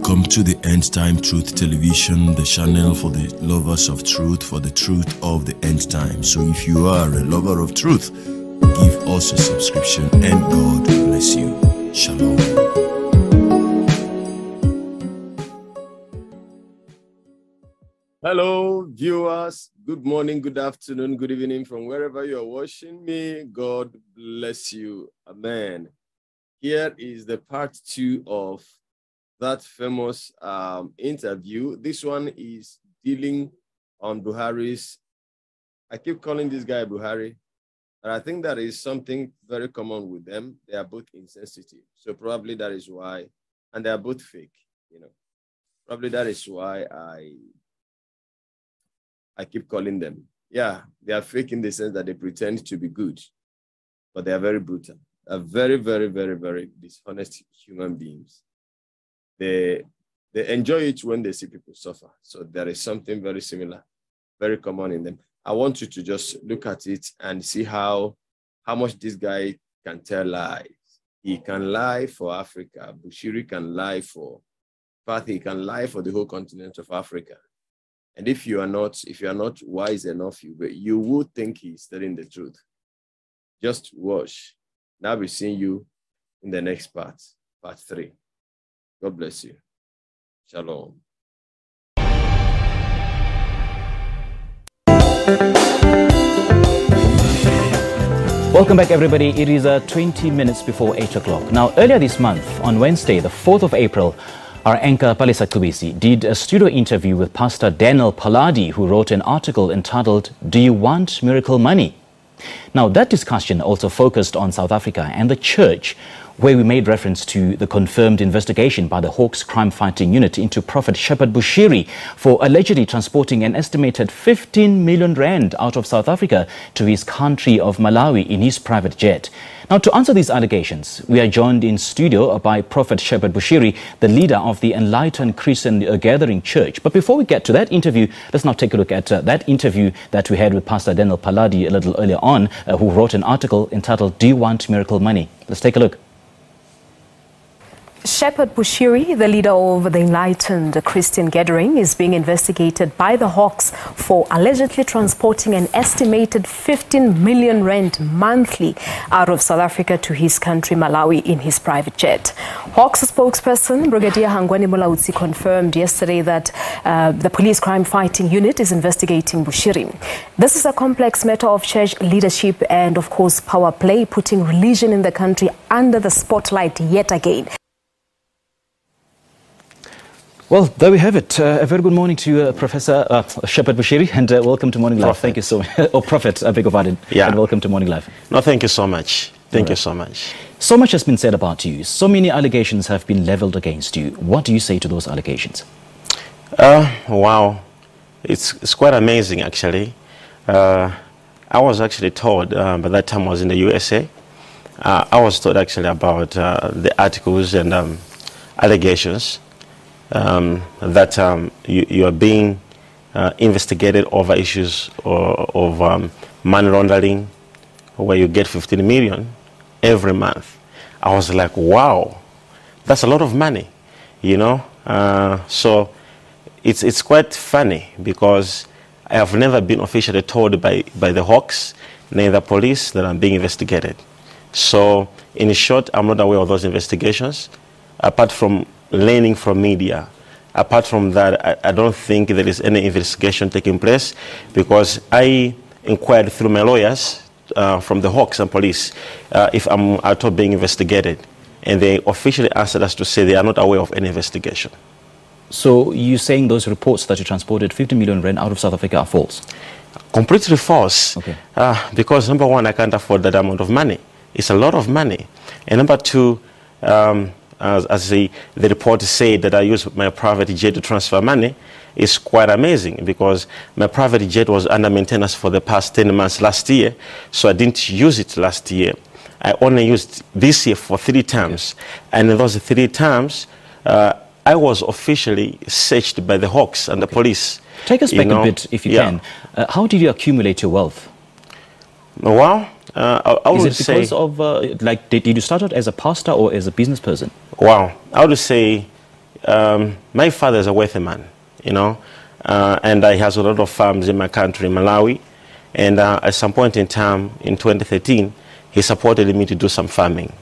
Welcome to the End Time Truth Television, the channel for the lovers of truth, for the truth of the end time. So if you are a lover of truth, give us a subscription and God bless you. Shalom. Hello, viewers. Good morning, good afternoon, good evening from wherever you are watching me. God bless you. Amen. Here is the part 2 of that famous interview. This one is dealing on Buhari's. I keep calling this guy Buhari, but I think that is something very common with them. They are both insensitive. So probably that is why, and they are both fake, Probably that is why I keep calling them. Yeah, they are fake in the sense that they pretend to be good, but they are very brutal. They are very, very, very, very dishonest human beings. They enjoy it when they see people suffer. So there is something very similar, very common in them. I want you to just look at it and see how much this guy can tell lies. He can lie for Africa. Bushiri can lie for, in fact, he can lie for the whole continent of Africa. And if you are not wise enough, you would think he's telling the truth. Just watch. Now we'll see you in the next part 3. God bless you. Shalom. Welcome back, everybody. It is 20 minutes before 8 o'clock. Now, earlier this month, on Wednesday, the 4th of April, our anchor Palisa Kubisi did a studio interview with Pastor Daniel Paladi, who wrote an article entitled, "Do You Want Miracle Money?" Now, that discussion also focused on South Africa and the church, where we made reference to the confirmed investigation by the Hawks crime fighting unit into Prophet Shepherd Bushiri for allegedly transporting an estimated 15 million rand out of South Africa to his country of Malawi in his private jet. Now, to answer these allegations, we are joined in studio by Prophet Shepherd Bushiri, the leader of the Enlightened Christian Gathering Church. But before we get to that interview, let's now take a look at that interview that we had with Pastor Daniel Paladi a little earlier on, who wrote an article entitled, "Do You Want Miracle Money?" Let's take a look. Shepherd Bushiri, the leader of the Enlightened Christian Gathering, is being investigated by the Hawks for allegedly transporting an estimated 15 million rand monthly out of South Africa to his country, Malawi, in his private jet. Hawks spokesperson Brigadier Hangwani Mulaudzi confirmed yesterday that the police crime fighting unit is investigating Bushiri. This is a complex matter of church leadership and, of course, power play, putting religion in the country under the spotlight yet again. Well, there we have it. A very good morning to you, Professor Shepherd Bushiri, and welcome to Morning Live. Thank you so much. Oh, Prophet, I beg your pardon. Yeah. And welcome to Morning Live. No, thank you so much. Thank you so much. So much has been said about you. So many allegations have been leveled against you. What do you say to those allegations? Wow. It's quite amazing, actually. I was actually told, by that time I was in the USA, I was told actually about the articles and allegations that you are being investigated over issues of money laundering, where you get 15 million every month. I was like, wow, that's a lot of money, so it's quite funny because I have never been officially told by the Hawks, neither police, that I'm being investigated. So in short, I'm not aware of those investigations, apart from learning from media. Apart from that, I don't think there is any investigation taking place, because I inquired through my lawyers from the Hawks and police if I'm out of being investigated, and they officially answered us to say they are not aware of any investigation. So you're saying those reports that you transported 50 million rand out of South Africa are false? Completely false. Okay. Because number one, I can't afford that amount of money. It's a lot of money. And number two, as the report said, that I used my private jet to transfer money, is quite amazing, because my private jet was under maintenance for the past 10 months last year, so I didn't use it last year. I only used this year for 3 times, and in those 3 times, I was officially searched by the Hawks and the police. Take us back a bit, if you can. How did you accumulate your wealth? Well, I would say... Is it because of, did you start out as a pastor or as a business person? Wow. I would say my father is a wealthy man, you know, and he has a lot of farms in my country, Malawi. And at some point in time, in 2013, he supported me to do some farming.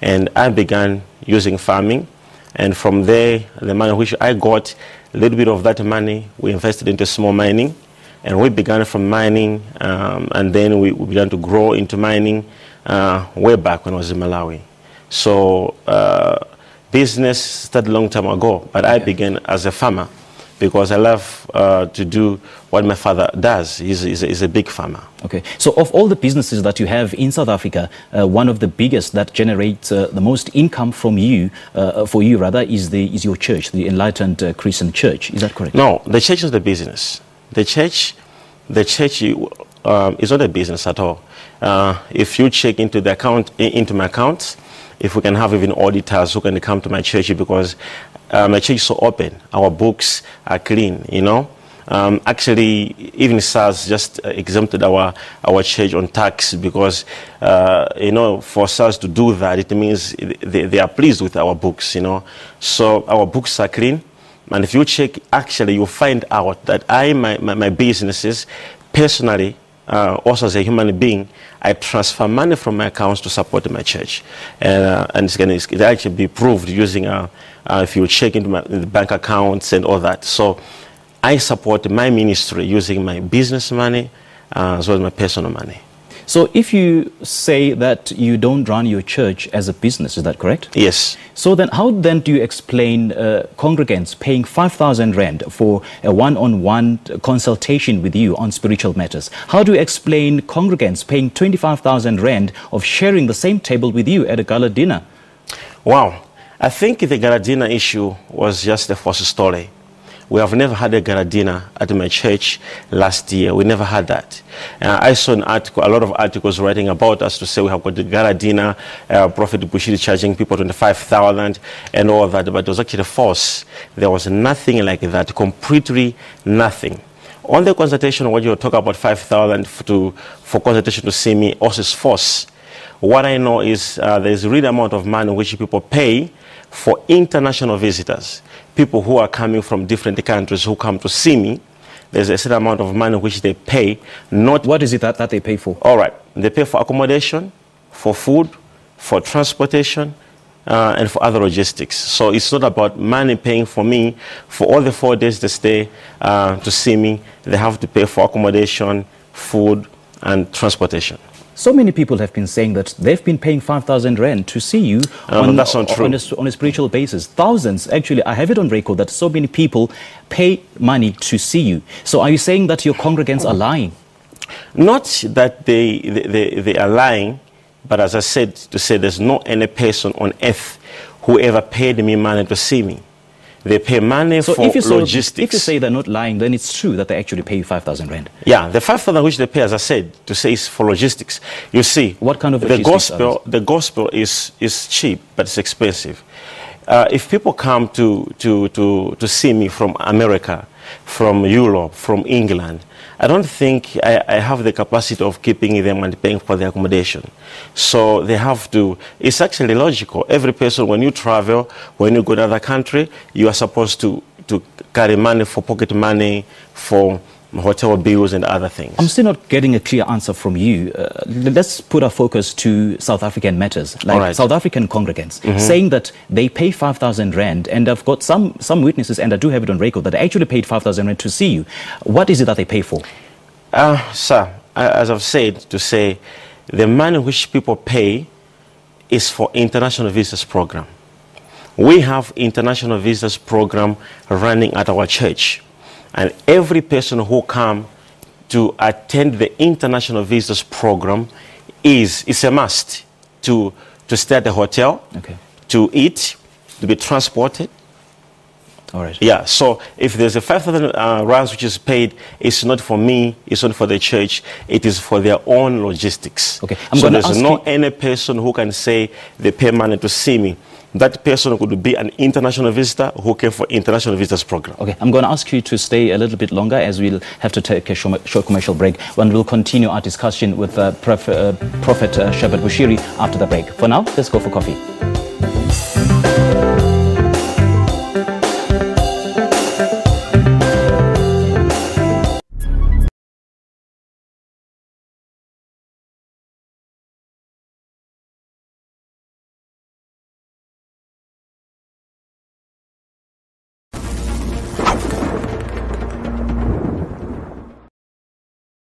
And I began using farming. And from there, the money which I got, a little bit of that money, we invested into small mining. And we began from mining, and then we began to grow into mining way back when I was in Malawi. So business started a long time ago, but I began as a farmer because I love to do what my father does. He's a big farmer. Okay. So of all the businesses that you have in South Africa, one of the biggest that generates the most income from you, for you rather, is your church, the Enlightened Christian Church. Is that correct? No, the church is the business. The church is not a business at all. If you check into the account, into my accounts, if we can have even auditors who can come to my church, because my church is so open, our books are clean, you know. Actually, even SARS just exempted our church on tax because, you know, for SARS to do that, it means they are pleased with our books, you know. So our books are clean. And if you check, actually, you'll find out that my businesses, personally, also as a human being, I transfer money from my accounts to support my church. And it can actually be proved using, if you check into the bank accounts and all that. So I support my ministry using my business money as well as my personal money. So if you say that you don't run your church as a business, is that correct? Yes. So then how then do you explain congregants paying 5,000 Rand for a one-on-one consultation with you on spiritual matters? How do you explain congregants paying 25,000 Rand of sharing the same table with you at a gala dinner? Wow. I think the gala dinner issue was just the first story. We have never had a gala dinner at my church last year. We never had that. I saw an article, a lot of articles writing about us to say we have got the gala dinner, Prophet Bushiri charging people 25,000 and all that, but it was actually false. There was nothing like that, completely nothing. On the consultation, when you talk about 5,000 for consultation to see me, also is false. What I know is there's a real amount of money which people pay for international visitors, people who are coming from different countries who come to see me. There's a certain amount of money which they pay. Not what is it that they pay for? All right. They pay for accommodation, for food, for transportation, and for other logistics. So it's not about money paying for me. For all the 4 days they stay to see me, they have to pay for accommodation, food, and transportation. So many people have been saying that they've been paying 5,000 Rand to see you that's not true. On a spiritual basis. Thousands, actually, I have it on record that so many people pay money to see you. So are you saying that your congregants are lying? Not that they are lying, but as I said, to say there's no any person on earth who ever paid me money to see me. They pay money for logistics. If you say they're not lying, then it's true that they actually pay you 5,000 Rand. Yeah, the 5,000 which they pay, as I said, to say is for logistics. You see, what kind of the gospel is cheap, but it's expensive. If people come to see me from America, from Europe, from England, I don't think I have the capacity of keeping them and paying for their accommodation. So they have to, it's actually logical. Every person, when you travel, when you go to another country, you are supposed to carry money for pocket money, for hotel bills and other things. I'm still not getting a clear answer from you. Let's put our focus to South African matters, like South African congregants, saying that they pay 5,000 Rand, and I've got some witnesses, and I do have it on record, that they actually paid 5,000 Rand to see you. What is it that they pay for? Sir, as I've said, to say the money which people pay is for international visitors program. We have international visitors program running at our church. And every person who come to attend the international visitors program is a must to stay at the hotel, to eat, to be transported. All right. Yeah, so if there's a 5,000 rands which is paid, it's not for me, it's not for the church, it is for their own logistics. Okay. So there's not any person who can say they pay money to see me. That person could be an international visitor who came for international visitors program. Okay, I'm going to ask you to stay a little bit longer as we'll have to take a short commercial break, when we'll continue our discussion with Prophet Shepherd Bushiri after the break. For now, let's go for coffee.